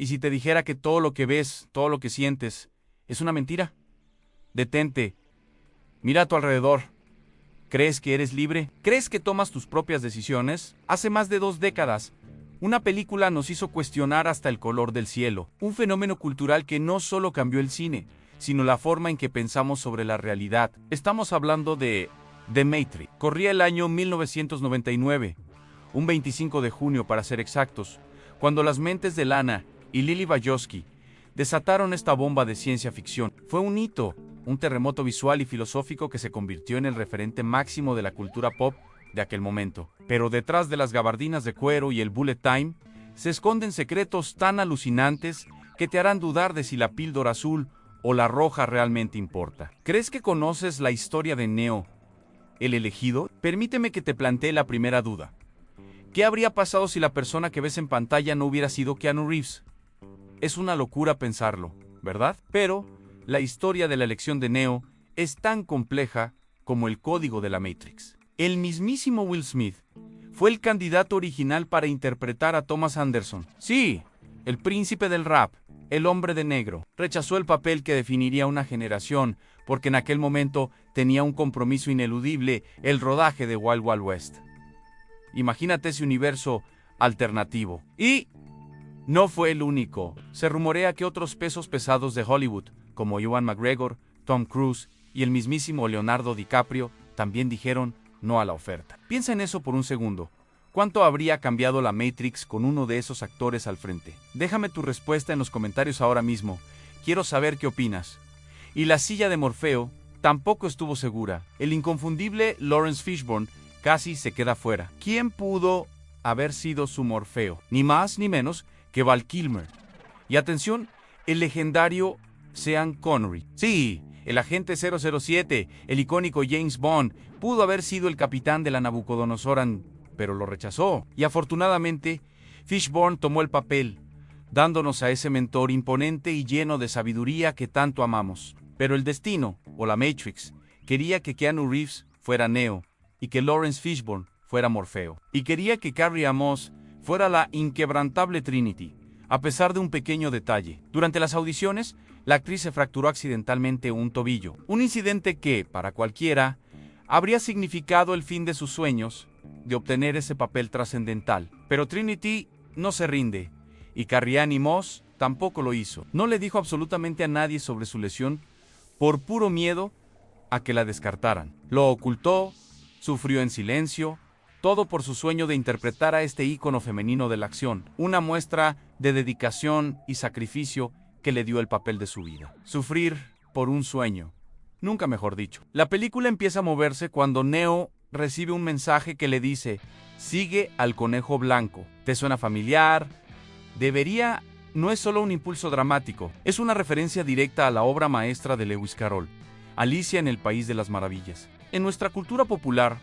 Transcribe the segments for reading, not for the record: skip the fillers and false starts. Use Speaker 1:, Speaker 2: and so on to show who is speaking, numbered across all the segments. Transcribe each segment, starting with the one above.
Speaker 1: ¿Y si te dijera que todo lo que ves, todo lo que sientes, es una mentira? Detente. Mira a tu alrededor. ¿Crees que eres libre? ¿Crees que tomas tus propias decisiones? Hace más de 2 décadas, una película nos hizo cuestionar hasta el color del cielo, un fenómeno cultural que no solo cambió el cine, sino la forma en que pensamos sobre la realidad. Estamos hablando de The Matrix. Corría el año 1999, un 25 de junio para ser exactos, cuando las mentes de Lana y Lily Wachowski desataron esta bomba de ciencia ficción. Fue un hito, un terremoto visual y filosófico que se convirtió en el referente máximo de la cultura pop de aquel momento. Pero detrás de las gabardinas de cuero y el bullet time, se esconden secretos tan alucinantes que te harán dudar de si la píldora azul o la roja realmente importa. ¿Crees que conoces la historia de Neo, el elegido? Permíteme que te plantee la primera duda. ¿Qué habría pasado si la persona que ves en pantalla no hubiera sido Keanu Reeves? Es una locura pensarlo, ¿verdad? Pero la historia de la elección de Neo es tan compleja como el código de la Matrix. El mismísimo Will Smith fue el candidato original para interpretar a Thomas Anderson. Sí, el príncipe del rap, el hombre de negro. Rechazó el papel que definiría una generación porque en aquel momento tenía un compromiso ineludible: el rodaje de Wild Wild West. Imagínate ese universo alternativo. Y no fue el único. Se rumorea que otros pesos pesados de Hollywood, como Ewan McGregor, Tom Cruise y el mismísimo Leonardo DiCaprio, también dijeron no a la oferta. Piensa en eso por un segundo. ¿Cuánto habría cambiado la Matrix con uno de esos actores al frente? Déjame tu respuesta en los comentarios ahora mismo. Quiero saber qué opinas. Y la silla de Morfeo tampoco estuvo segura. El inconfundible Lawrence Fishburne casi se queda fuera. ¿Quién pudo haber sido su Morfeo? Ni más ni menos que Val Kilmer. Y atención, el legendario Sean Connery. Sí, el agente 007, el icónico James Bond, pudo haber sido el capitán de la Nabucodonosor, pero lo rechazó. Y afortunadamente, Fishburne tomó el papel, dándonos a ese mentor imponente y lleno de sabiduría que tanto amamos. Pero el destino, o la Matrix, quería que Keanu Reeves fuera Neo y que Lawrence Fishburne fuera Morfeo. Y quería que Carrie-Anne Moss fuera la inquebrantable Trinity, a pesar de un pequeño detalle. Durante las audiciones, la actriz se fracturó accidentalmente un tobillo. Un incidente que, para cualquiera, habría significado el fin de sus sueños de obtener ese papel trascendental. Pero Trinity no se rinde, y Carrie-Anne Moss tampoco lo hizo. No le dijo absolutamente a nadie sobre su lesión por puro miedo a que la descartaran. Lo ocultó, sufrió en silencio, todo por su sueño de interpretar a este ícono femenino de la acción, una muestra de dedicación y sacrificio que le dio el papel de su vida. Sufrir por un sueño, nunca mejor dicho. La película empieza a moverse cuando Neo recibe un mensaje que le dice: sigue al conejo blanco. ¿Te suena familiar? No es solo un impulso dramático, es una referencia directa a la obra maestra de Lewis Carroll, Alicia en el País de las Maravillas. En nuestra cultura popular,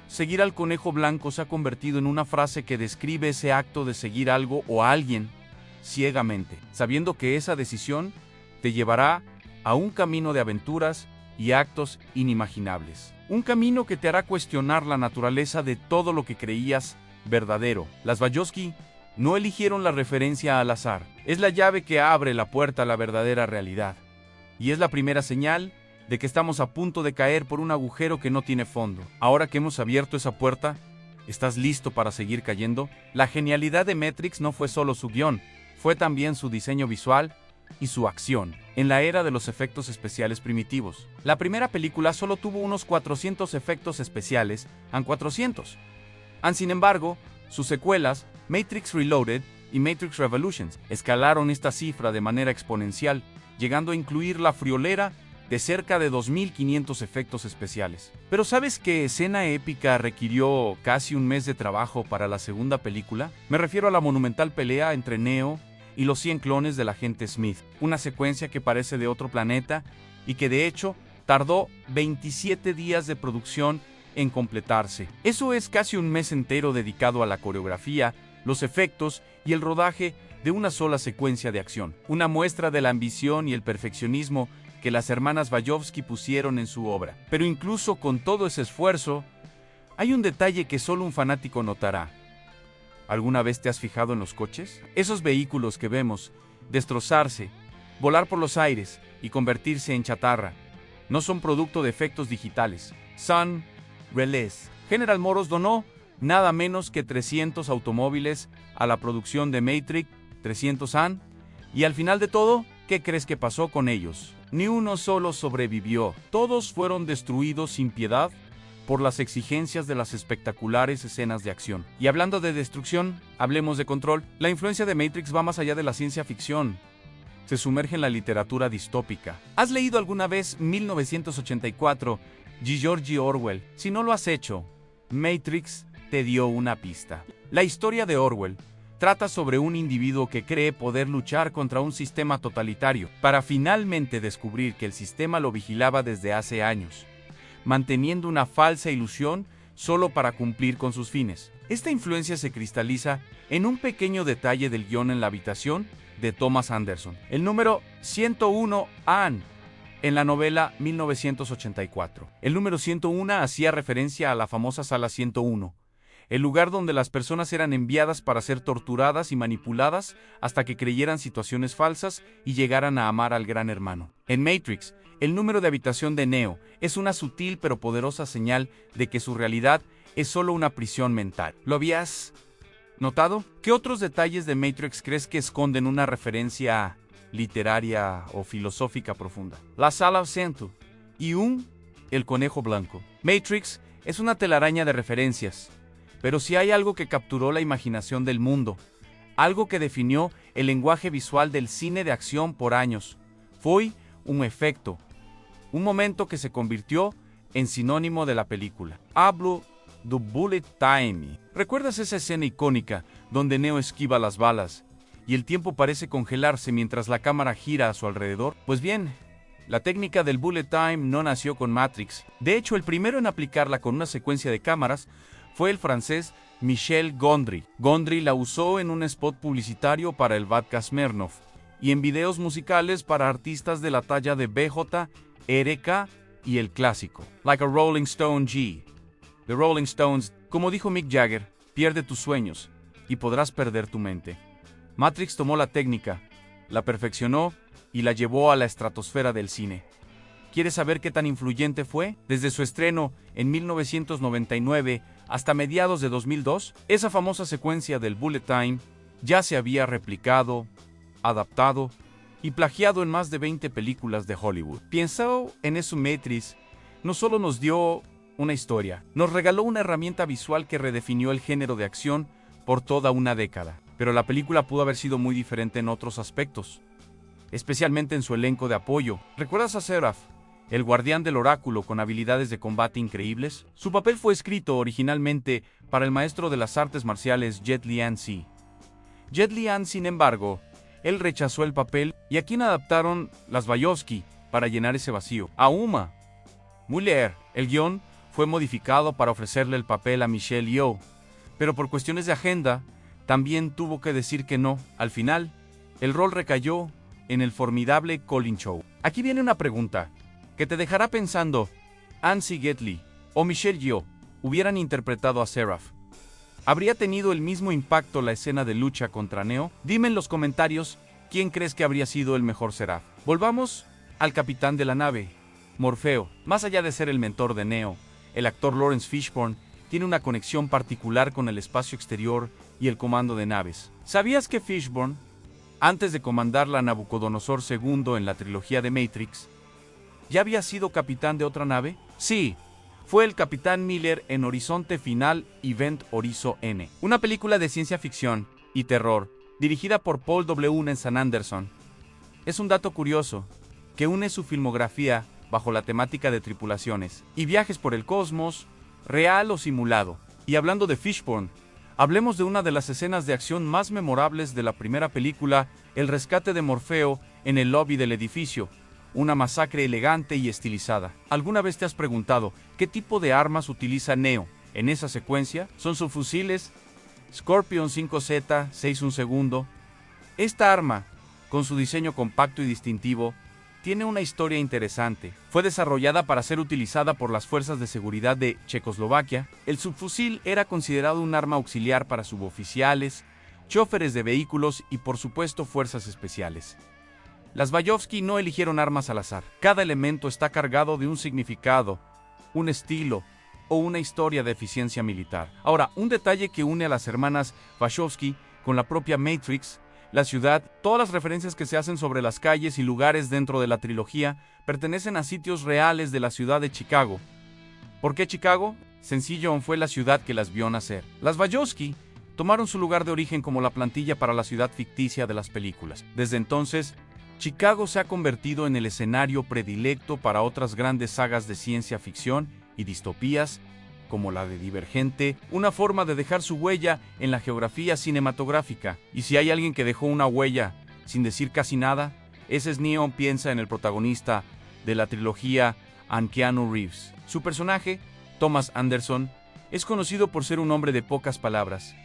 Speaker 1: seguir al conejo blanco se ha convertido en una frase que describe ese acto de seguir algo o a alguien ciegamente, sabiendo que esa decisión te llevará a un camino de aventuras y actos inimaginables. Un camino que te hará cuestionar la naturaleza de todo lo que creías verdadero. Las Wachowski no eligieron la referencia al azar. Es la llave que abre la puerta a la verdadera realidad. Y es la primera señal de que estamos a punto de caer por un agujero que no tiene fondo. Ahora que hemos abierto esa puerta, ¿estás listo para seguir cayendo? La genialidad de Matrix no fue solo su guión, fue también su diseño visual y su acción. En la era de los efectos especiales primitivos, la primera película solo tuvo unos 400 efectos especiales, Sin embargo, sus secuelas, Matrix Reloaded y Matrix Revolutions, escalaron esta cifra de manera exponencial, llegando a incluir la friolera de cerca de 2.500 efectos especiales. Pero ¿sabes qué escena épica requirió casi un mes de trabajo para la segunda película? Me refiero a la monumental pelea entre Neo y los 100 clones del agente Smith, una secuencia que parece de otro planeta y que de hecho tardó 27 días de producción en completarse. Eso es casi un mes entero dedicado a la coreografía, los efectos y el rodaje de una sola secuencia de acción. Una muestra de la ambición y el perfeccionismo que las hermanas Wachowski pusieron en su obra. Pero incluso con todo ese esfuerzo, hay un detalle que solo un fanático notará. ¿Alguna vez te has fijado en los coches? Esos vehículos que vemos destrozarse, volar por los aires y convertirse en chatarra, no son producto de efectos digitales. Son reales. General Motors donó nada menos que 300 automóviles a la producción de Matrix 300 y al final de todo, ¿qué crees que pasó con ellos? Ni uno solo sobrevivió. Todos fueron destruidos sin piedad por las exigencias de las espectaculares escenas de acción. Y hablando de destrucción, hablemos de control. La influencia de Matrix va más allá de la ciencia ficción. Se sumerge en la literatura distópica. ¿Has leído alguna vez 1984 de George Orwell? Si no lo has hecho, Matrix te dio una pista. La historia de Orwell trata sobre un individuo que cree poder luchar contra un sistema totalitario para finalmente descubrir que el sistema lo vigilaba desde hace años, manteniendo una falsa ilusión solo para cumplir con sus fines. Esta influencia se cristaliza en un pequeño detalle del guión en la habitación de Thomas Anderson, el número 101 en la novela 1984. El número 101 hacía referencia a la famosa Sala 101, el lugar donde las personas eran enviadas para ser torturadas y manipuladas hasta que creyeran situaciones falsas y llegaran a amar al gran hermano. En Matrix, el número de habitación de Neo es una sutil pero poderosa señal de que su realidad es solo una prisión mental. ¿Lo habías notado? ¿Qué otros detalles de Matrix crees que esconden una referencia literaria o filosófica profunda? La Sala 100 y el conejo blanco. Matrix es una telaraña de referencias, pero si hay algo que capturó la imaginación del mundo, algo que definió el lenguaje visual del cine de acción por años, fue un efecto, un momento que se convirtió en sinónimo de la película. Hablo de Bullet Time. ¿Recuerdas esa escena icónica donde Neo esquiva las balas y el tiempo parece congelarse mientras la cámara gira a su alrededor? Pues bien, la técnica del Bullet Time no nació con Matrix. De hecho, el primero en aplicarla con una secuencia de cámaras fue el francés Michel Gondry. Gondry la usó en un spot publicitario para el vodka Smirnoff y en videos musicales para artistas de la talla de BJ, RK y el clásico, Like a Rolling Stone G. The Rolling Stones, como dijo Mick Jagger, pierde tus sueños y podrás perder tu mente. Matrix tomó la técnica, la perfeccionó y la llevó a la estratosfera del cine. ¿Quieres saber qué tan influyente fue? Desde su estreno en 1999 hasta mediados de 2002, esa famosa secuencia del Bullet Time ya se había replicado, adaptado y plagiado en más de 20 películas de Hollywood. Pensó en eso. Matrix no solo nos dio una historia, nos regaló una herramienta visual que redefinió el género de acción por toda una década. Pero la película pudo haber sido muy diferente en otros aspectos, especialmente en su elenco de apoyo. ¿Recuerdas a Seraph, el guardián del oráculo con habilidades de combate increíbles? Su papel fue escrito originalmente para el maestro de las artes marciales Jet Li Anzi. Jet Li Anzi, sin embargo, él rechazó el papel y a quien adaptaron las Wachowski para llenar ese vacío. A Uma Muller. El guión fue modificado para ofrecerle el papel a Michelle Yeoh, pero por cuestiones de agenda también tuvo que decir que no. Al final, el rol recayó en el formidable Colin Chow. Aquí viene una pregunta que te dejará pensando. Anzi Gately o Michelle Yeoh hubieran interpretado a Seraph, ¿habría tenido el mismo impacto la escena de lucha contra Neo? Dime en los comentarios quién crees que habría sido el mejor Seraph. Volvamos al capitán de la nave, Morfeo. Más allá de ser el mentor de Neo, el actor Lawrence Fishburne tiene una conexión particular con el espacio exterior y el comando de naves. ¿Sabías que Fishburne, antes de comandar la Nabucodonosor II en la trilogía de Matrix, ya había sido capitán de otra nave? Sí, fue el Capitán Miller en Horizonte Final Event Horizon N, una película de ciencia ficción y terror dirigida por Paul W. Anderson. Es un dato curioso que une su filmografía bajo la temática de tripulaciones y viajes por el cosmos, real o simulado. Y hablando de Fishburne, hablemos de una de las escenas de acción más memorables de la primera película, el rescate de Morfeo en el lobby del edificio, una masacre elegante y estilizada. ¿Alguna vez te has preguntado qué tipo de armas utiliza Neo en esa secuencia? Son sus fusiles Scorpion 5Z 6 un segundo. Esta arma, con su diseño compacto y distintivo, tiene una historia interesante. Fue desarrollada para ser utilizada por las fuerzas de seguridad de Checoslovaquia. El subfusil era considerado un arma auxiliar para suboficiales, choferes de vehículos y, por supuesto, fuerzas especiales. Las Bayovsky no eligieron armas al azar. Cada elemento está cargado de un significado, un estilo o una historia de eficiencia militar. Ahora, un detalle que une a las hermanas Wachowski con la propia Matrix, la ciudad, todas las referencias que se hacen sobre las calles y lugares dentro de la trilogía pertenecen a sitios reales de la ciudad de Chicago. ¿Por qué Chicago? Sencillo, fue la ciudad que las vio nacer. Las Wachowski tomaron su lugar de origen como la plantilla para la ciudad ficticia de las películas. Desde entonces, Chicago se ha convertido en el escenario predilecto para otras grandes sagas de ciencia ficción y distopías, como la de Divergente, una forma de dejar su huella en la geografía cinematográfica. Y si hay alguien que dejó una huella sin decir casi nada, ese es Neo, piensa en el protagonista de la trilogía, Keanu Reeves. Su personaje, Thomas Anderson, es conocido por ser un hombre de pocas palabras.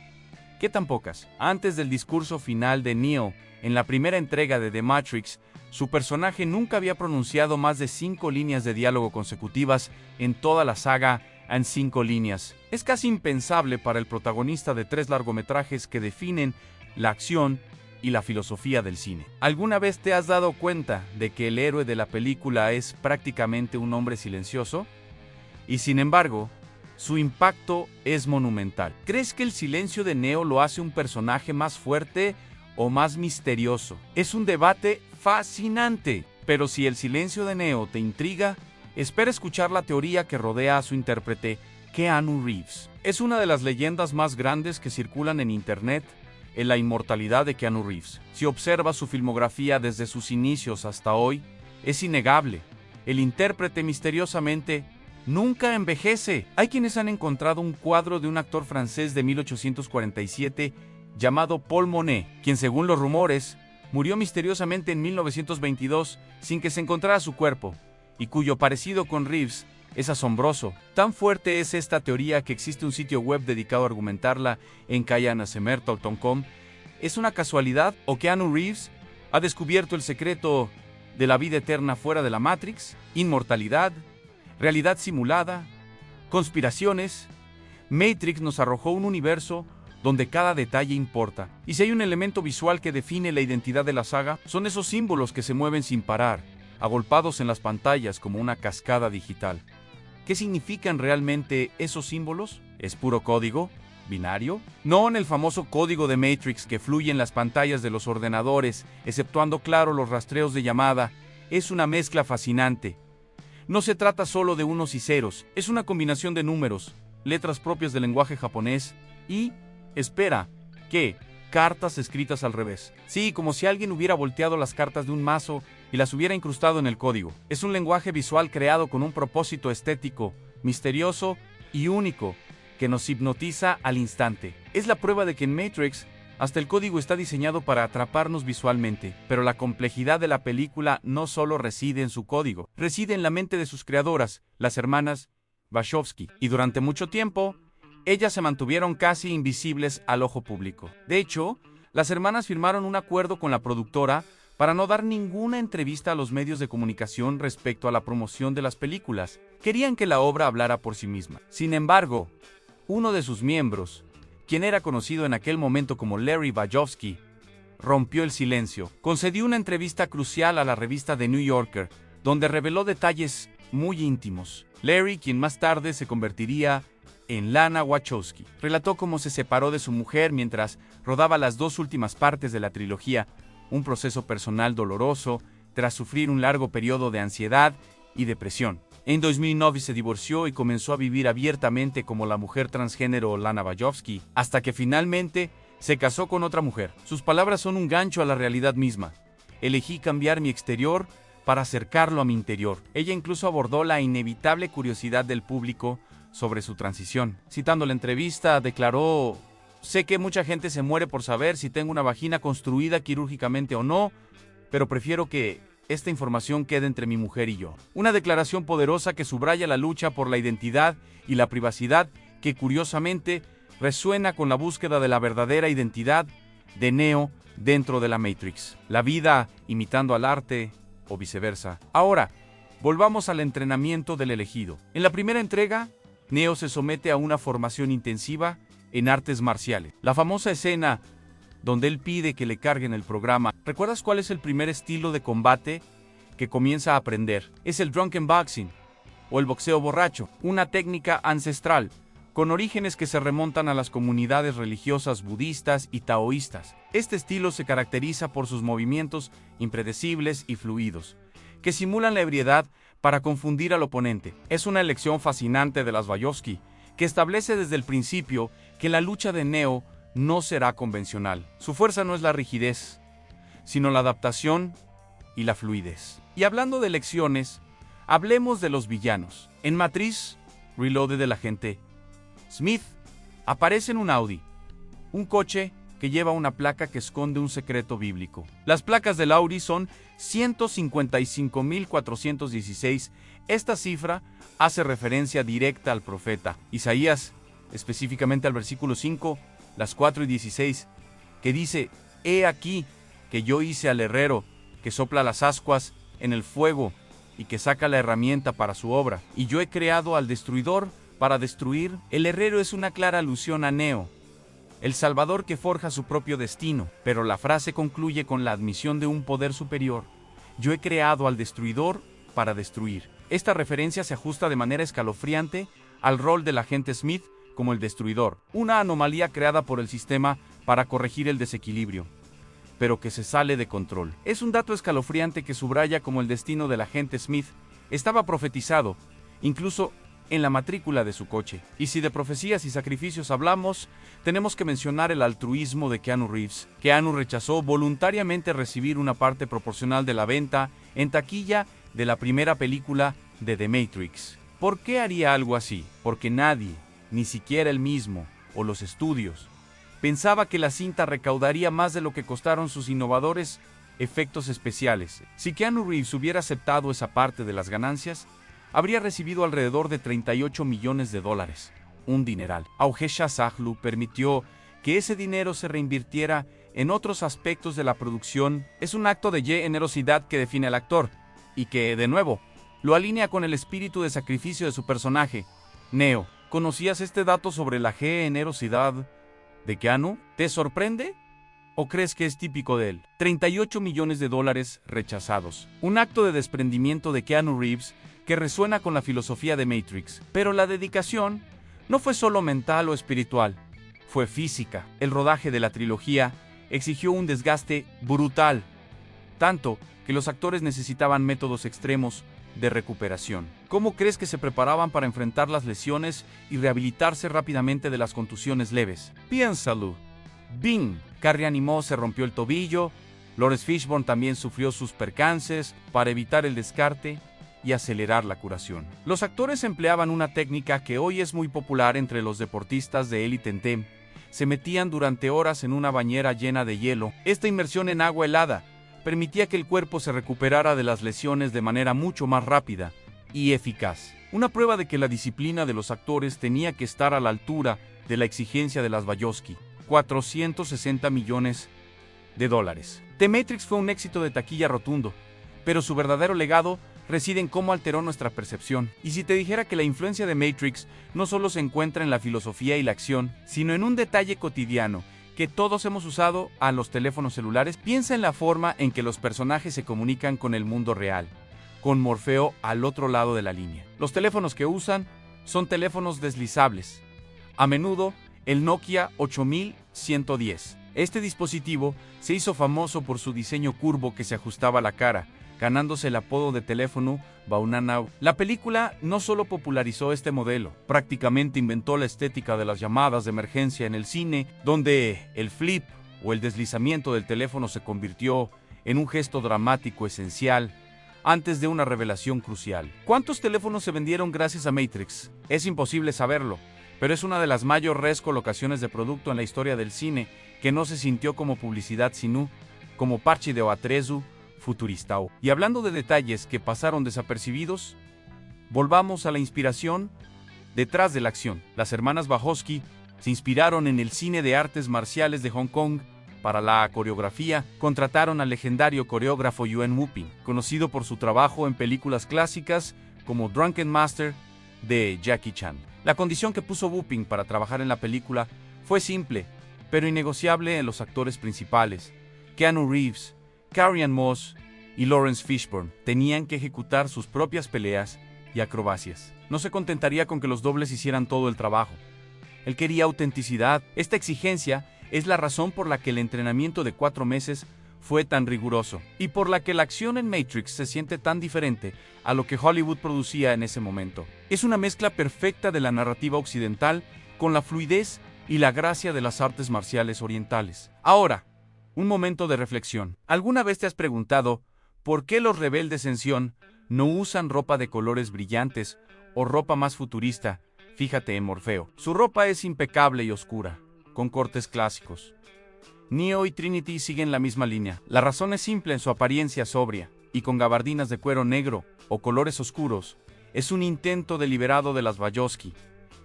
Speaker 1: ¿Qué tan pocas? Antes del discurso final de Neo, en la primera entrega de The Matrix, su personaje nunca había pronunciado más de 5 líneas de diálogo consecutivas en toda la saga, en 5 líneas. Es casi impensable para el protagonista de 3 largometrajes que definen la acción y la filosofía del cine. ¿Alguna vez te has dado cuenta de que el héroe de la película es prácticamente un hombre silencioso? Y sin embargo, su impacto es monumental. ¿Crees que el silencio de Neo lo hace un personaje más fuerte o más misterioso? Es un debate fascinante, pero si el silencio de Neo te intriga, espera escuchar la teoría que rodea a su intérprete, Keanu Reeves. Es una de las leyendas más grandes que circulan en Internet en la inmortalidad de Keanu Reeves. Si observas su filmografía desde sus inicios hasta hoy, es innegable. El intérprete misteriosamente nunca envejece. Hay quienes han encontrado un cuadro de un actor francés de 1847 llamado Paul Monet, quien según los rumores, murió misteriosamente en 1922 sin que se encontrara su cuerpo, y cuyo parecido con Reeves es asombroso. Tan fuerte es esta teoría que existe un sitio web dedicado a argumentarla en kayanasemertal.com. ¿Es una casualidad o Keanu Reeves ha descubierto el secreto de la vida eterna fuera de la Matrix? ¿Inmortalidad? ¿Realidad simulada? ¿Conspiraciones? Matrix nos arrojó un universo donde cada detalle importa. Y si hay un elemento visual que define la identidad de la saga, son esos símbolos que se mueven sin parar, agolpados en las pantallas como una cascada digital. ¿Qué significan realmente esos símbolos? ¿Es puro código? ¿Binario? No en el famoso código de Matrix que fluye en las pantallas de los ordenadores, exceptuando claro los rastreos de llamada. Es una mezcla fascinante. No se trata solo de unos y ceros, es una combinación de números, letras propias del lenguaje japonés y, espera, ¿qué? Cartas escritas al revés. Sí, como si alguien hubiera volteado las cartas de un mazo y las hubiera incrustado en el código. Es un lenguaje visual creado con un propósito estético, misterioso y único, que nos hipnotiza al instante. Es la prueba de que en Matrix, hasta el código está diseñado para atraparnos visualmente, pero la complejidad de la película no solo reside en su código, reside en la mente de sus creadoras, las hermanas Wachowski, y durante mucho tiempo, ellas se mantuvieron casi invisibles al ojo público. De hecho, las hermanas firmaron un acuerdo con la productora para no dar ninguna entrevista a los medios de comunicación respecto a la promoción de las películas. Querían que la obra hablara por sí misma. Sin embargo, uno de sus miembros, quien era conocido en aquel momento como Larry Wachowski, rompió el silencio. Concedió una entrevista crucial a la revista The New Yorker, donde reveló detalles muy íntimos. Larry, quien más tarde se convertiría en Lana Wachowski, relató cómo se separó de su mujer mientras rodaba las 2 últimas partes de la trilogía, un proceso personal doloroso tras sufrir un largo periodo de ansiedad y depresión. En 2009 se divorció y comenzó a vivir abiertamente como la mujer transgénero Lana Wachowski, hasta que finalmente se casó con otra mujer. Sus palabras son un gancho a la realidad misma. Elegí cambiar mi exterior para acercarlo a mi interior. Ella incluso abordó la inevitable curiosidad del público sobre su transición. Citando la entrevista, declaró: sé que mucha gente se muere por saber si tengo una vagina construida quirúrgicamente o no, pero prefiero que esta información quede entre mi mujer y yo. Una declaración poderosa que subraya la lucha por la identidad y la privacidad que curiosamente resuena con la búsqueda de la verdadera identidad de Neo dentro de la Matrix. La vida imitando al arte o viceversa. Ahora, volvamos al entrenamiento del elegido. En la primera entrega, Neo se somete a una formación intensiva en artes marciales. La famosa escena donde él pide que le carguen el programa. ¿Recuerdas cuál es el primer estilo de combate que comienza a aprender? Es el drunken boxing, o el boxeo borracho, una técnica ancestral, con orígenes que se remontan a las comunidades religiosas budistas y taoístas. Este estilo se caracteriza por sus movimientos impredecibles y fluidos, que simulan la ebriedad para confundir al oponente. Es una elección fascinante de las Wachowski, que establece desde el principio que la lucha de Neo no será convencional. Su fuerza no es la rigidez, sino la adaptación y la fluidez. Y hablando de elecciones, hablemos de los villanos. En Matrix Reloaded, del agente Smith aparece en un Audi, un coche que lleva una placa que esconde un secreto bíblico. Las placas del Audi son 155.416. Esta cifra hace referencia directa al profeta Isaías, específicamente al versículo 5, las 4 y 16, que dice: «He aquí que yo hice al herrero que sopla las ascuas en el fuego y que saca la herramienta para su obra, y yo he creado al destruidor para destruir». El herrero es una clara alusión a Neo, el Salvador que forja su propio destino, pero la frase concluye con la admisión de un poder superior: «Yo he creado al destruidor para destruir». Esta referencia se ajusta de manera escalofriante al rol del agente Smith como el destruidor, una anomalía creada por el sistema para corregir el desequilibrio, pero que se sale de control. Es un dato escalofriante que subraya cómo el destino del agente Smith estaba profetizado, incluso en la matrícula de su coche. Y si de profecías y sacrificios hablamos, tenemos que mencionar el altruismo de Keanu Reeves. Keanu rechazó voluntariamente recibir una parte proporcional de la venta en taquilla de la primera película de The Matrix. ¿Por qué haría algo así? Porque nadie, ni siquiera él mismo o los estudios, pensaba que la cinta recaudaría más de lo que costaron sus innovadores efectos especiales. Si Keanu Reeves hubiera aceptado esa parte de las ganancias, habría recibido alrededor de $38 millones, un dineral. Augesha Sahlu permitió que ese dinero se reinvirtiera en otros aspectos de la producción. Es un acto de generosidad que define al actor, y que, de nuevo, lo alinea con el espíritu de sacrificio de su personaje, Neo. ¿Conocías este dato sobre la generosidad de Keanu? ¿Te sorprende? ¿O crees que es típico de él? $38 millones rechazados. Un acto de desprendimiento de Keanu Reeves que resuena con la filosofía de Matrix. Pero la dedicación no fue solo mental o espiritual, fue física. El rodaje de la trilogía exigió un desgaste brutal, tanto que los actores necesitaban métodos extremos de recuperación. ¿Cómo crees que se preparaban para enfrentar las lesiones y rehabilitarse rápidamente de las contusiones leves? Piénsalo. Bing Carrey animó, se rompió el tobillo. Lawrence Fishburne también sufrió sus percances para evitar el descarte y acelerar la curación. Los actores empleaban una técnica que hoy es muy popular entre los deportistas de élite en TEM. Se metían durante horas en una bañera llena de hielo. Esta inmersión en agua helada permitía que el cuerpo se recuperara de las lesiones de manera mucho más rápida y eficaz. Una prueba de que la disciplina de los actores tenía que estar a la altura de la exigencia de las Wachowski. $460 millones. The Matrix fue un éxito de taquilla rotundo, pero su verdadero legado reside en cómo alteró nuestra percepción. Y si te dijera que la influencia de Matrix no solo se encuentra en la filosofía y la acción, sino en un detalle cotidiano que todos hemos usado a los teléfonos celulares, piensa en la forma en que los personajes se comunican con el mundo real, con Morfeo al otro lado de la línea. Los teléfonos que usan son teléfonos deslizables, a menudo el Nokia 8110. Este dispositivo se hizo famoso por su diseño curvo que se ajustaba a la cara, ganándose el apodo de teléfono Banana. La película no solo popularizó este modelo, prácticamente inventó la estética de las llamadas de emergencia en el cine, donde el flip o el deslizamiento del teléfono se convirtió en un gesto dramático esencial antes de una revelación crucial. ¿Cuántos teléfonos se vendieron gracias a Matrix? Es imposible saberlo, pero es una de las mayores colocaciones de producto en la historia del cine que no se sintió como publicidad sino como parche de Oatrezu futuristao. Y hablando de detalles que pasaron desapercibidos, volvamos a la inspiración detrás de la acción. Las hermanas Wachowski se inspiraron en el cine de artes marciales de Hong Kong Para la coreografía, contrataron al legendario coreógrafo Yuen Woo-ping, conocido por su trabajo en películas clásicas como Drunken Master de Jackie Chan. La condición que puso Woo-ping para trabajar en la película fue simple, pero innegociable en los actores principales. Keanu Reeves, Carrie-Anne Moss y Lawrence Fishburne tenían que ejecutar sus propias peleas y acrobacias. No se contentaría con que los dobles hicieran todo el trabajo. Él quería autenticidad. Esta exigencia es la razón por la que el entrenamiento de 4 meses fue tan riguroso y por la que la acción en Matrix se siente tan diferente a lo que Hollywood producía en ese momento. Es una mezcla perfecta de la narrativa occidental con la fluidez y la gracia de las artes marciales orientales. Ahora, un momento de reflexión. ¿Alguna vez te has preguntado por qué los rebeldes en Sion no usan ropa de colores brillantes o ropa más futurista? Fíjate en Morfeo. Su ropa es impecable y oscura, con cortes clásicos. Neo y Trinity siguen la misma línea. La razón es simple en su apariencia sobria, y con gabardinas de cuero negro o colores oscuros. Es un intento deliberado de las Wachowski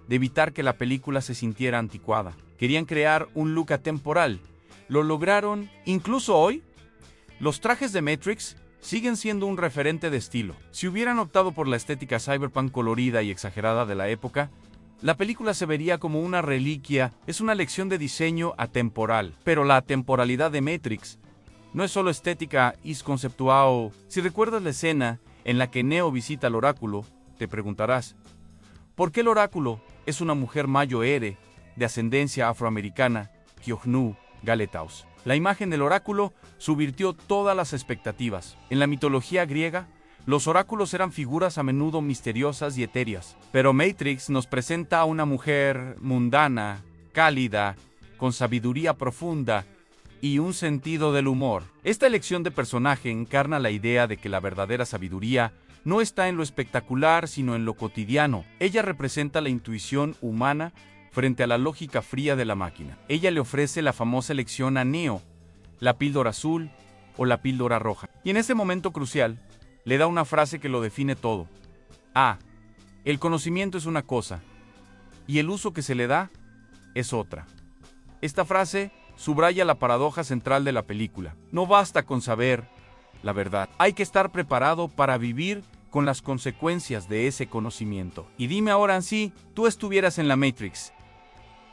Speaker 1: de evitar que la película se sintiera anticuada. Querían crear un look atemporal. Lo lograron. Incluso hoy, los trajes de Matrix siguen siendo un referente de estilo. Si hubieran optado por la estética cyberpunk colorida y exagerada de la época, la película se vería como una reliquia. Es una lección de diseño atemporal. Pero la atemporalidad de Matrix no es solo estética, es conceptual. Si recuerdas la escena en la que Neo visita al oráculo, te preguntarás, ¿por qué el oráculo es una mujer mayo-ere de ascendencia afroamericana, Kyognu Galetaus? La imagen del oráculo subvirtió todas las expectativas. En la mitología griega, los oráculos eran figuras a menudo misteriosas y etéreas, pero Matrix nos presenta a una mujer mundana, cálida, con sabiduría profunda y un sentido del humor. Esta elección de personaje encarna la idea de que la verdadera sabiduría no está en lo espectacular, sino en lo cotidiano. Ella representa la intuición humana frente a la lógica fría de la máquina. Ella le ofrece la famosa elección a Neo, la píldora azul o la píldora roja. Y en ese momento crucial, le da una frase que lo define todo. El conocimiento es una cosa, y el uso que se le da es otra. Esta frase subraya la paradoja central de la película. No basta con saber la verdad. Hay que estar preparado para vivir con las consecuencias de ese conocimiento. Y dime ahora, si tú estuvieras en la Matrix,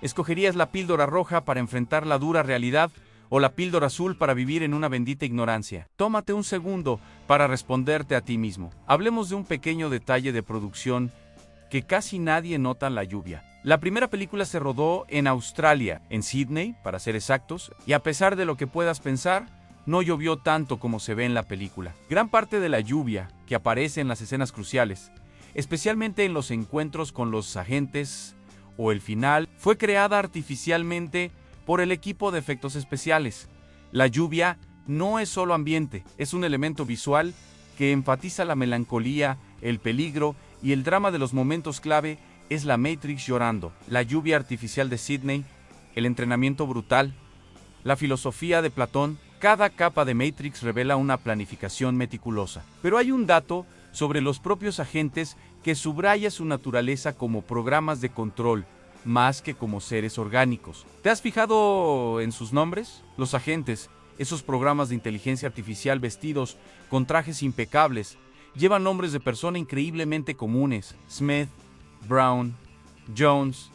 Speaker 1: ¿escogerías la píldora roja para enfrentar la dura realidad o la píldora azul para vivir en una bendita ignorancia? Tómate un segundo para responderte a ti mismo. Hablemos de un pequeño detalle de producción que casi nadie nota: la lluvia. La primera película se rodó en Australia, en Sydney, para ser exactos, y a pesar de lo que puedas pensar, no llovió tanto como se ve en la película. Gran parte de la lluvia que aparece en las escenas cruciales, especialmente en los encuentros con los agentes o el final, fue creada artificialmente por el equipo de efectos especiales. La lluvia no es solo ambiente, es un elemento visual que enfatiza la melancolía, el peligro y el drama de los momentos clave. Es la Matrix llorando, la lluvia artificial de Sydney, el entrenamiento brutal, la filosofía de Platón. Cada capa de Matrix revela una planificación meticulosa. Pero hay un dato sobre los propios agentes que subraya su naturaleza como programas de control, más que como seres orgánicos. ¿Te has fijado en sus nombres? Los agentes, esos programas de inteligencia artificial vestidos con trajes impecables, llevan nombres de personas increíblemente comunes: Smith, Brown, Jones.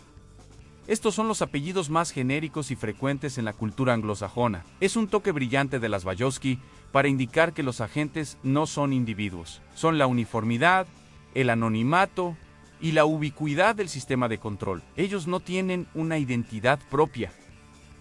Speaker 1: Estos son los apellidos más genéricos y frecuentes en la cultura anglosajona. Es un toque brillante de las Wachowski para indicar que los agentes no son individuos. Son la uniformidad, el anonimato y la ubicuidad del sistema de control. Ellos no tienen una identidad propia.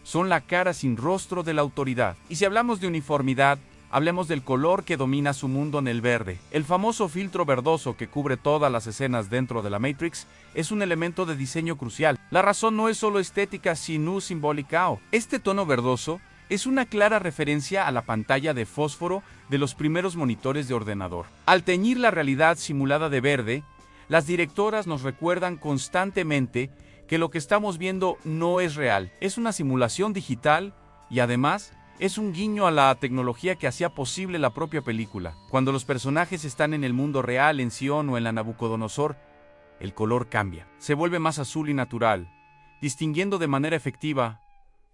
Speaker 1: Son la cara sin rostro de la autoridad. Y si hablamos de uniformidad, hablemos del color que domina su mundo en el verde. El famoso filtro verdoso que cubre todas las escenas dentro de la Matrix es un elemento de diseño crucial. La razón no es solo estética, sino simbólica. Este tono verdoso es una clara referencia a la pantalla de fósforo de los primeros monitores de ordenador. Al teñir la realidad simulada de verde, las directoras nos recuerdan constantemente que lo que estamos viendo no es real. Es una simulación digital y además es un guiño a la tecnología que hacía posible la propia película. Cuando los personajes están en el mundo real, en Sion o en la Nabucodonosor, el color cambia. Se vuelve más azul y natural, distinguiendo de manera efectiva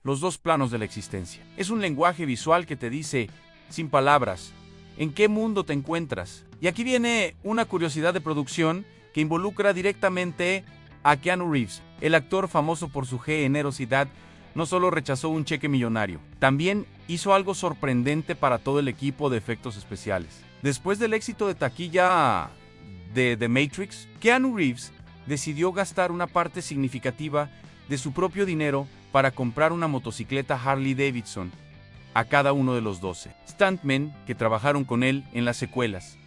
Speaker 1: los dos planos de la existencia. Es un lenguaje visual que te dice, sin palabras, en qué mundo te encuentras. Y aquí viene una curiosidad de producción que involucra directamente a Keanu Reeves. El actor, famoso por su generosidad, no solo rechazó un cheque millonario, también hizo algo sorprendente para todo el equipo de efectos especiales. Después del éxito de taquilla de The Matrix, Keanu Reeves decidió gastar una parte significativa de su propio dinero para comprar una motocicleta Harley Davidson a cada uno de los 12 stuntmen que trabajaron con él en las secuelas,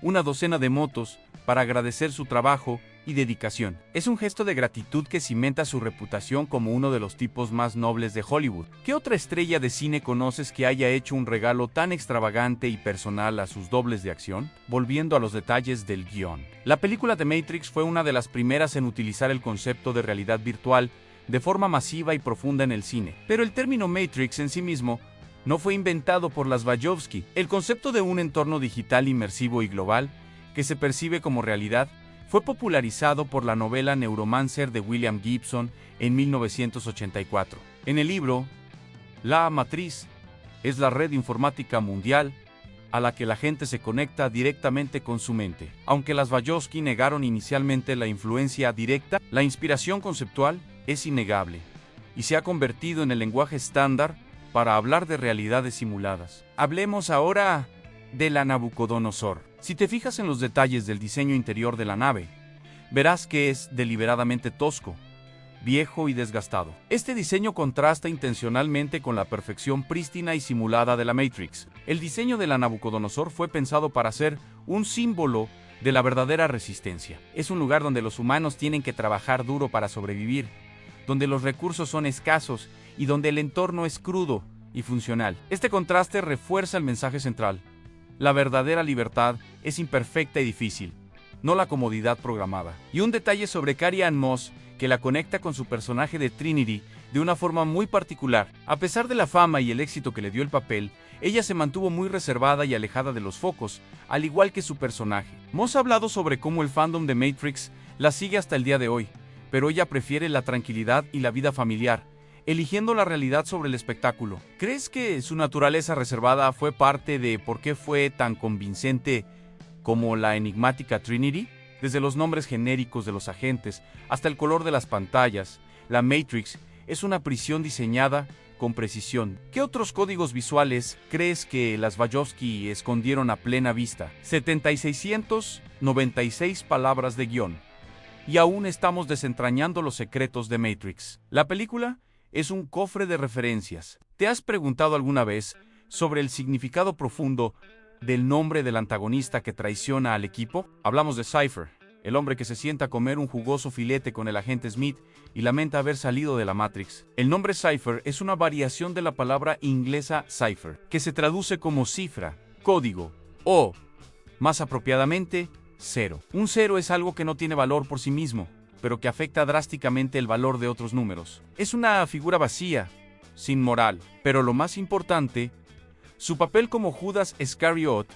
Speaker 1: una docena de motos para agradecer su trabajo y dedicación. Es un gesto de gratitud que cimenta su reputación como uno de los tipos más nobles de Hollywood. ¿Qué otra estrella de cine conoces que haya hecho un regalo tan extravagante y personal a sus dobles de acción? Volviendo a los detalles del guión. La película The Matrix fue una de las primeras en utilizar el concepto de realidad virtual de forma masiva y profunda en el cine. Pero el término Matrix en sí mismo no fue inventado por las Wachowski. El concepto de un entorno digital inmersivo y global que se percibe como realidad fue popularizado por la novela Neuromancer de William Gibson en 1984. En el libro, la matriz es la red informática mundial a la que la gente se conecta directamente con su mente. Aunque las Wachowski negaron inicialmente la influencia directa, la inspiración conceptual es innegable y se ha convertido en el lenguaje estándar para hablar de realidades simuladas. Hablemos ahora de la Nabucodonosor. Si te fijas en los detalles del diseño interior de la nave, verás que es deliberadamente tosco, viejo y desgastado. Este diseño contrasta intencionalmente con la perfección prístina y simulada de la Matrix. El diseño de la Nabucodonosor fue pensado para ser un símbolo de la verdadera resistencia. Es un lugar donde los humanos tienen que trabajar duro para sobrevivir, donde los recursos son escasos y donde el entorno es crudo y funcional. Este contraste refuerza el mensaje central. La verdadera libertad es imperfecta y difícil, no la comodidad programada. Y un detalle sobre Carrie-Anne Moss que la conecta con su personaje de Trinity de una forma muy particular. A pesar de la fama y el éxito que le dio el papel, ella se mantuvo muy reservada y alejada de los focos, al igual que su personaje. Moss ha hablado sobre cómo el fandom de Matrix la sigue hasta el día de hoy, pero ella prefiere la tranquilidad y la vida familiar, eligiendo la realidad sobre el espectáculo. ¿Crees que su naturaleza reservada fue parte de por qué fue tan convincente como la enigmática Trinity? Desde los nombres genéricos de los agentes hasta el color de las pantallas, la Matrix es una prisión diseñada con precisión. ¿Qué otros códigos visuales crees que las Wachowski escondieron a plena vista? 7,696 palabras de guión. Y aún estamos desentrañando los secretos de Matrix. La película es un cofre de referencias. ¿Te has preguntado alguna vez sobre el significado profundo del nombre del antagonista que traiciona al equipo? Hablamos de Cypher, el hombre que se sienta a comer un jugoso filete con el agente Smith y lamenta haber salido de la Matrix. El nombre Cypher es una variación de la palabra inglesa cipher, que se traduce como cifra, código o, más apropiadamente, cero. Un cero es algo que no tiene valor por sí mismo, pero que afecta drásticamente el valor de otros números. Es una figura vacía, sin moral, pero lo más importante, su papel como Judas Iscariot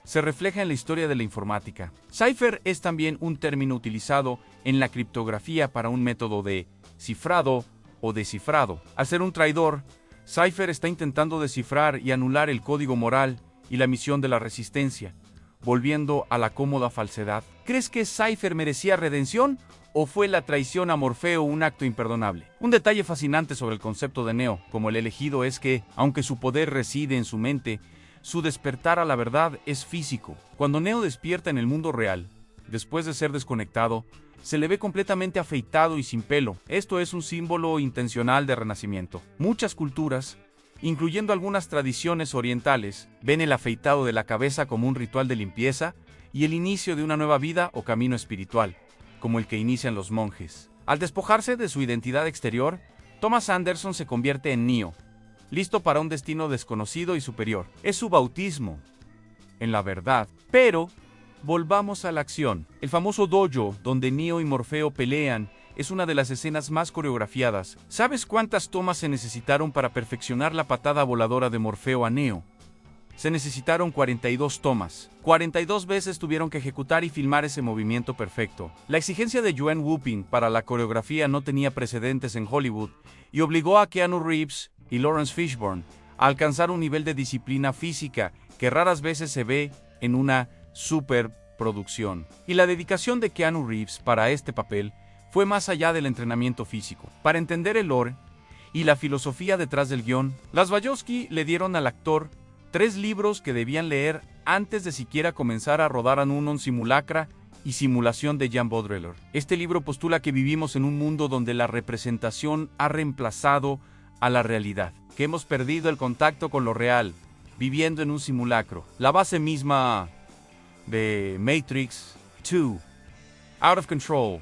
Speaker 1: se refleja en la historia de la informática. Cipher es también un término utilizado en la criptografía para un método de cifrado o descifrado. Al ser un traidor, Cipher está intentando descifrar y anular el código moral y la misión de la resistencia, volviendo a la cómoda falsedad. ¿Crees que Cipher merecía redención o fue la traición a Morfeo un acto imperdonable? Un detalle fascinante sobre el concepto de Neo como el elegido es que, aunque su poder reside en su mente, su despertar a la verdad es físico. Cuando Neo despierta en el mundo real, después de ser desconectado, se le ve completamente afeitado y sin pelo. Esto es un símbolo intencional de renacimiento. Muchas culturas, incluyendo algunas tradiciones orientales, ven el afeitado de la cabeza como un ritual de limpieza y el inicio de una nueva vida o camino espiritual, como el que inician los monjes. Al despojarse de su identidad exterior, Thomas Anderson se convierte en Neo, listo para un destino desconocido y superior. Es su bautismo en la verdad. Pero volvamos a la acción. El famoso dojo donde Neo y Morfeo pelean es una de las escenas más coreografiadas. ¿Sabes cuántas tomas se necesitaron para perfeccionar la patada voladora de Morfeo a Neo? Se necesitaron 42 tomas. 42 veces tuvieron que ejecutar y filmar ese movimiento perfecto. La exigencia de Yuen Woo-ping para la coreografía no tenía precedentes en Hollywood y obligó a Keanu Reeves y Lawrence Fishburne a alcanzar un nivel de disciplina física que raras veces se ve en una superproducción. Y la dedicación de Keanu Reeves para este papel fue más allá del entrenamiento físico. Para entender el lore y la filosofía detrás del guión, las Wachowski le dieron al actor 3 libros que debían leer antes de siquiera comenzar a rodar en un simulacra y simulación de Jean Baudrillard. Este libro postula que vivimos en un mundo donde la representación ha reemplazado a la realidad, que hemos perdido el contacto con lo real, viviendo en un simulacro. La base misma de Matrix 2, Out of Control,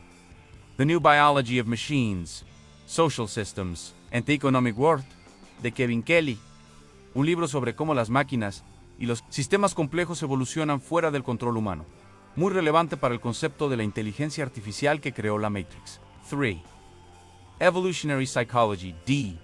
Speaker 1: The New Biology of Machines, Social Systems, and the Economic World, de Kevin Kelly. Un libro sobre cómo las máquinas y los sistemas complejos evolucionan fuera del control humano. Muy relevante para el concepto de la inteligencia artificial que creó la Matrix. 3. Evolutionary Psychology, D.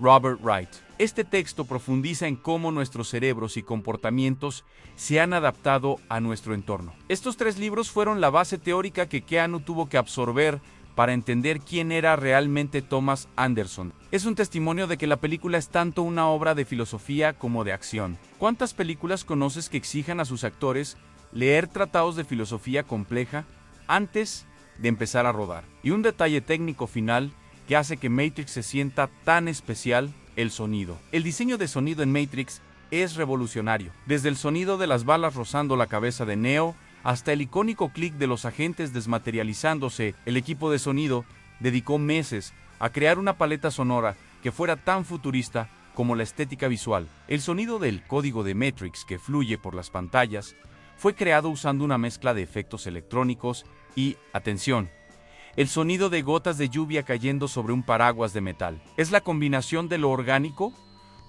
Speaker 1: Robert Wright. Este texto profundiza en cómo nuestros cerebros y comportamientos se han adaptado a nuestro entorno. Estos 3 libros fueron la base teórica que Keanu tuvo que absorber para entender quién era realmente Thomas Anderson. Es un testimonio de que la película es tanto una obra de filosofía como de acción. ¿Cuántas películas conoces que exijan a sus actores leer tratados de filosofía compleja antes de empezar a rodar? Y un detalle técnico final que hace que Matrix se sienta tan especial: el sonido. El diseño de sonido en Matrix es revolucionario. Desde el sonido de las balas rozando la cabeza de Neo hasta el icónico clic de los agentes desmaterializándose, el equipo de sonido dedicó meses a crear una paleta sonora que fuera tan futurista como la estética visual. El sonido del código de Matrix que fluye por las pantallas fue creado usando una mezcla de efectos electrónicos y, atención, el sonido de gotas de lluvia cayendo sobre un paraguas de metal. Es la combinación de lo orgánico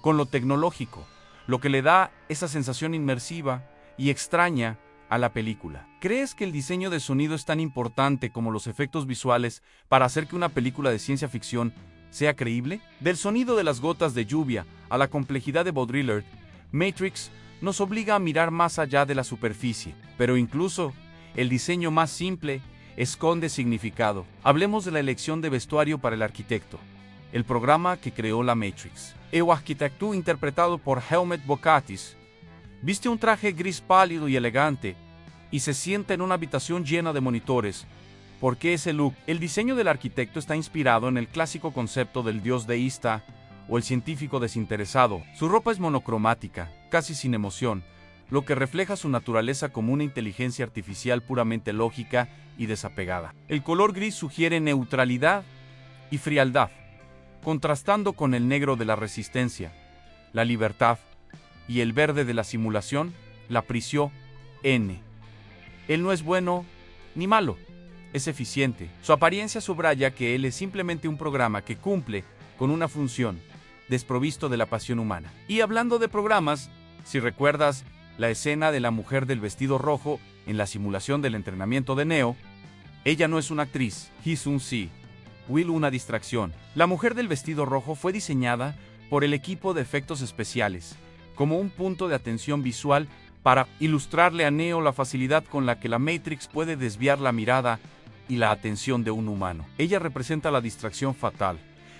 Speaker 1: con lo tecnológico, lo que le da esa sensación inmersiva y extraña a la película. ¿Crees que el diseño de sonido es tan importante como los efectos visuales para hacer que una película de ciencia ficción sea creíble? Del sonido de las gotas de lluvia a la complejidad de Baudrillard, Matrix nos obliga a mirar más allá de la superficie, pero incluso el diseño más simple esconde significado. Hablemos de la elección de vestuario para el arquitecto, el programa que creó la Matrix. El arquitecto, interpretado por Helmut Bocatis, viste un traje gris pálido y elegante y se sienta en una habitación llena de monitores. ¿Por qué ese look? El diseño del arquitecto está inspirado en el clásico concepto del dios deísta o el científico desinteresado. Su ropa es monocromática, casi sin emoción, lo que refleja su naturaleza como una inteligencia artificial puramente lógica y desapegada. El color gris sugiere neutralidad y frialdad, contrastando con el negro de la resistencia, la libertad, y el verde de la simulación, la prisión, N. Él no es bueno ni malo, es eficiente. Su apariencia subraya que él es simplemente un programa que cumple con una función, desprovisto de la pasión humana. Y hablando de programas, si recuerdas la escena de la mujer del vestido rojo en la simulación del entrenamiento de Neo, ella no es una actriz, Hee-Sun Si, Will una distracción. La mujer del vestido rojo fue diseñada por el equipo de efectos especiales como un punto de atención visual para ilustrarle a Neo la facilidad con la que la Matrix puede desviar la mirada y la atención de un humano. Ella representa la distracción fatal,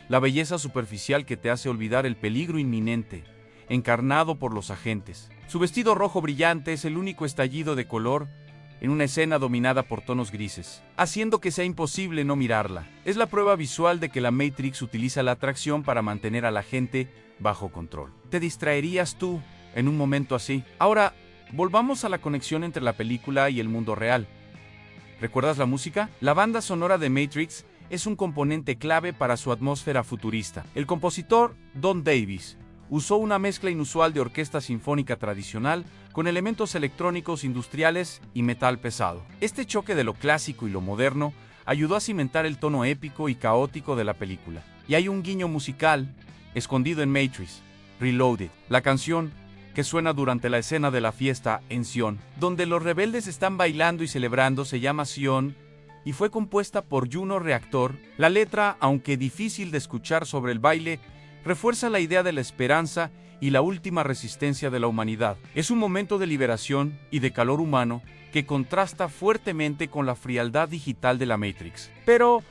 Speaker 1: la belleza superficial que te hace olvidar el peligro inminente, encarnado por los agentes. Su vestido rojo brillante es el único estallido de color en una escena dominada por tonos grises, haciendo que sea imposible no mirarla. Es la prueba visual de que la Matrix utiliza la atracción para mantener a la gente bajo control. ¿Te distraerías tú en un momento así? Ahora, volvamos a la conexión entre la película y el mundo real. ¿Recuerdas la música? La banda sonora de Matrix es un componente clave para su atmósfera futurista. El compositor, Don Davis, usó una mezcla inusual de orquesta sinfónica tradicional con elementos electrónicos industriales y metal pesado. Este choque de lo clásico y lo moderno ayudó a cimentar el tono épico y caótico de la película. Y hay un guiño musical escondido en Matrix Reloaded, la canción que suena durante la escena de la fiesta en Sion, donde los rebeldes están bailando y celebrando, se llama Sion y fue compuesta por Juno Reactor. La letra, aunque difícil de escuchar sobre el baile, refuerza la idea de la esperanza y la última resistencia de la humanidad. Es un momento de liberación y de calor humano que contrasta fuertemente con la frialdad digital de la Matrix. Pero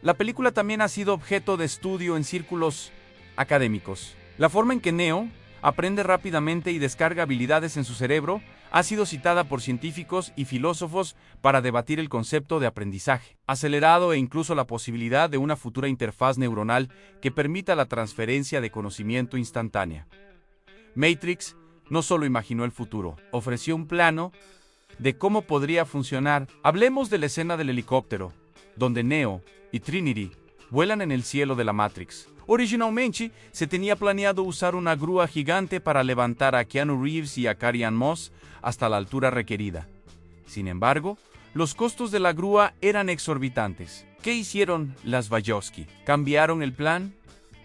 Speaker 1: la película también ha sido objeto de estudio en círculos académicos. La forma en que Neo aprende rápidamente y descarga habilidades en su cerebro ha sido citada por científicos y filósofos para debatir el concepto de aprendizaje acelerado e incluso la posibilidad de una futura interfaz neuronal que permita la transferencia de conocimiento instantánea. Matrix no solo imaginó el futuro, ofreció un plano de cómo podría funcionar. Hablemos de la escena del helicóptero, donde Neo y Trinity vuelan en el cielo de la Matrix. Originalmente, se tenía planeado usar una grúa gigante para levantar a Keanu Reeves y a Carrie-Anne Moss hasta la altura requerida. Sin embargo, los costos de la grúa eran exorbitantes. ¿Qué hicieron las Wachowski? Cambiaron el plan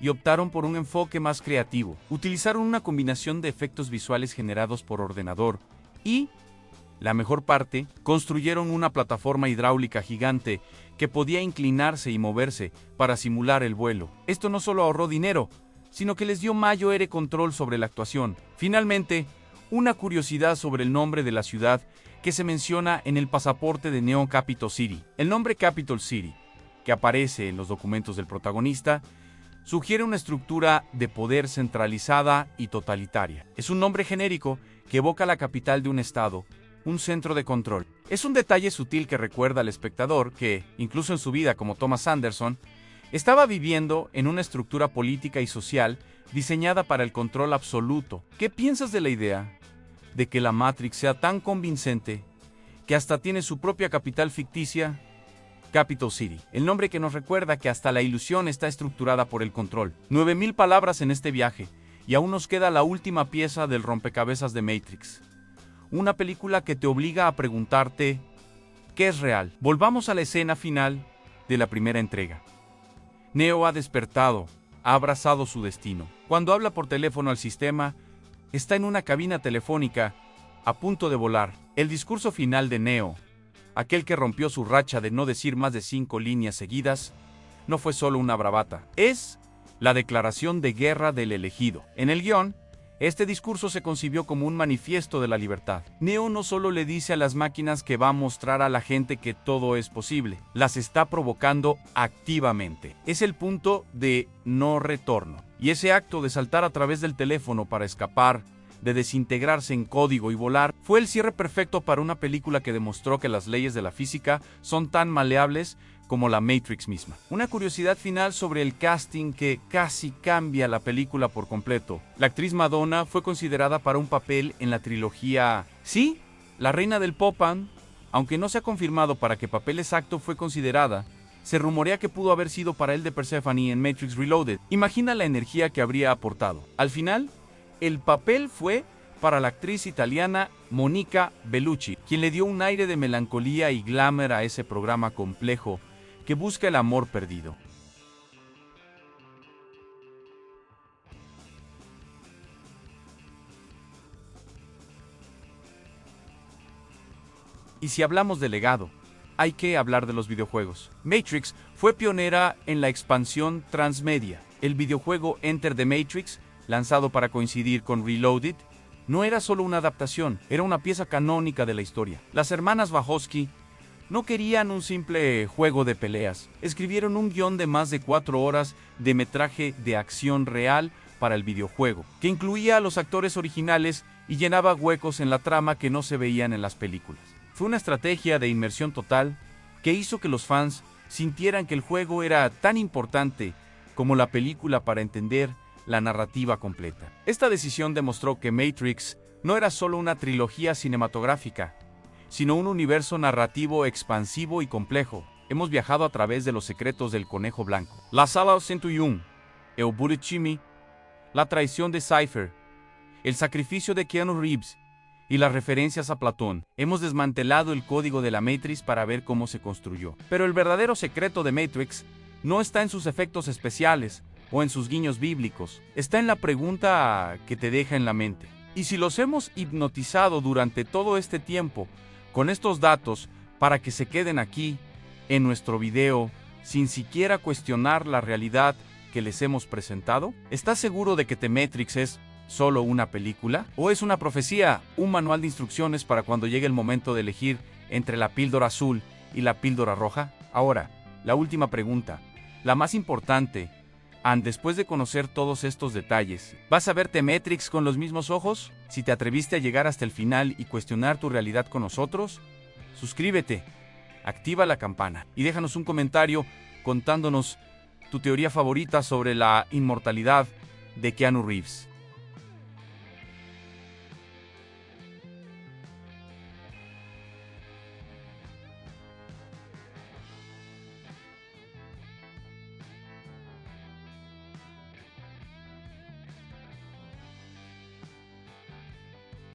Speaker 1: y optaron por un enfoque más creativo. Utilizaron una combinación de efectos visuales generados por ordenador y, la mejor parte, construyeron una plataforma hidráulica gigante que podía inclinarse y moverse para simular el vuelo. Esto no solo ahorró dinero, sino que les dio mayor control sobre la actuación. Finalmente, una curiosidad sobre el nombre de la ciudad que se menciona en el pasaporte de Neo: Capital City. El nombre Capital City, que aparece en los documentos del protagonista, sugiere una estructura de poder centralizada y totalitaria. Es un nombre genérico que evoca la capital de un estado, un centro de control. Es un detalle sutil que recuerda al espectador que, incluso en su vida como Thomas Anderson, estaba viviendo en una estructura política y social diseñada para el control absoluto. ¿Qué piensas de la idea de que la Matrix sea tan convincente que hasta tiene su propia capital ficticia, Capital City? El nombre que nos recuerda que hasta la ilusión está estructurada por el control. 9000 palabras en este viaje, y aún nos queda la última pieza del rompecabezas de Matrix. Una película que te obliga a preguntarte, ¿qué es real? Volvamos a la escena final de la primera entrega. Neo ha despertado, ha abrazado su destino. Cuando habla por teléfono al sistema, está en una cabina telefónica a punto de volar. El discurso final de Neo, aquel que rompió su racha de no decir más de 5 líneas seguidas, no fue solo una bravata. Es la declaración de guerra del elegido. En el guión, este discurso se concibió como un manifiesto de la libertad. Neo no solo le dice a las máquinas que va a mostrar a la gente que todo es posible, las está provocando activamente. Es el punto de no retorno. Y ese acto de saltar a través del teléfono para escapar, de desintegrarse en código y volar, fue el cierre perfecto para una película que demostró que las leyes de la física son tan maleables como la Matrix misma. Una curiosidad final sobre el casting que casi cambia la película por completo. La actriz Madonna fue considerada para un papel en la trilogía Sí, la reina del pop-up, aunque no se ha confirmado para qué papel exacto fue considerada. Se rumorea que pudo haber sido para el de Persephone en Matrix Reloaded. Imagina la energía que habría aportado. Al final, el papel fue para la actriz italiana Monica Bellucci, quien le dio un aire de melancolía y glamour a ese programa complejo que busca el amor perdido. Y si hablamos de legado, hay que hablar de los videojuegos. Matrix fue pionera en la expansión transmedia. El videojuego Enter the Matrix, lanzado para coincidir con Reloaded, no era solo una adaptación, era una pieza canónica de la historia. Las hermanas Wachowski no querían un simple juego de peleas. Escribieron un guión de más de 4 horas de metraje de acción real para el videojuego, que incluía a los actores originales y llenaba huecos en la trama que no se veían en las películas. Fue una estrategia de inmersión total que hizo que los fans sintieran que el juego era tan importante como la película para entender la narrativa completa. Esta decisión demostró que Matrix no era solo una trilogía cinematográfica, sino un universo narrativo expansivo y complejo. Hemos viajado a través de los secretos del Conejo Blanco, la Sala 101, el Burechimi, la traición de Cypher, el sacrificio de Keanu Reeves y las referencias a Platón. Hemos desmantelado el código de la Matrix para ver cómo se construyó. Pero el verdadero secreto de Matrix no está en sus efectos especiales o en sus guiños bíblicos. Está en la pregunta que te deja en la mente. Y si los hemos hipnotizado durante todo este tiempo con estos datos para que se queden aquí, en nuestro video, sin siquiera cuestionar la realidad que les hemos presentado, ¿estás seguro de que The Matrix es solo una película? ¿O es una profecía, un manual de instrucciones para cuando llegue el momento de elegir entre la píldora azul y la píldora roja? Ahora, la última pregunta, la más importante. Después de conocer todos estos detalles, ¿vas a verte Matrix con los mismos ojos? Si te atreviste a llegar hasta el final y cuestionar tu realidad con nosotros, suscríbete, activa la campana y déjanos un comentario contándonos tu teoría favorita sobre la inmortalidad de Keanu Reeves.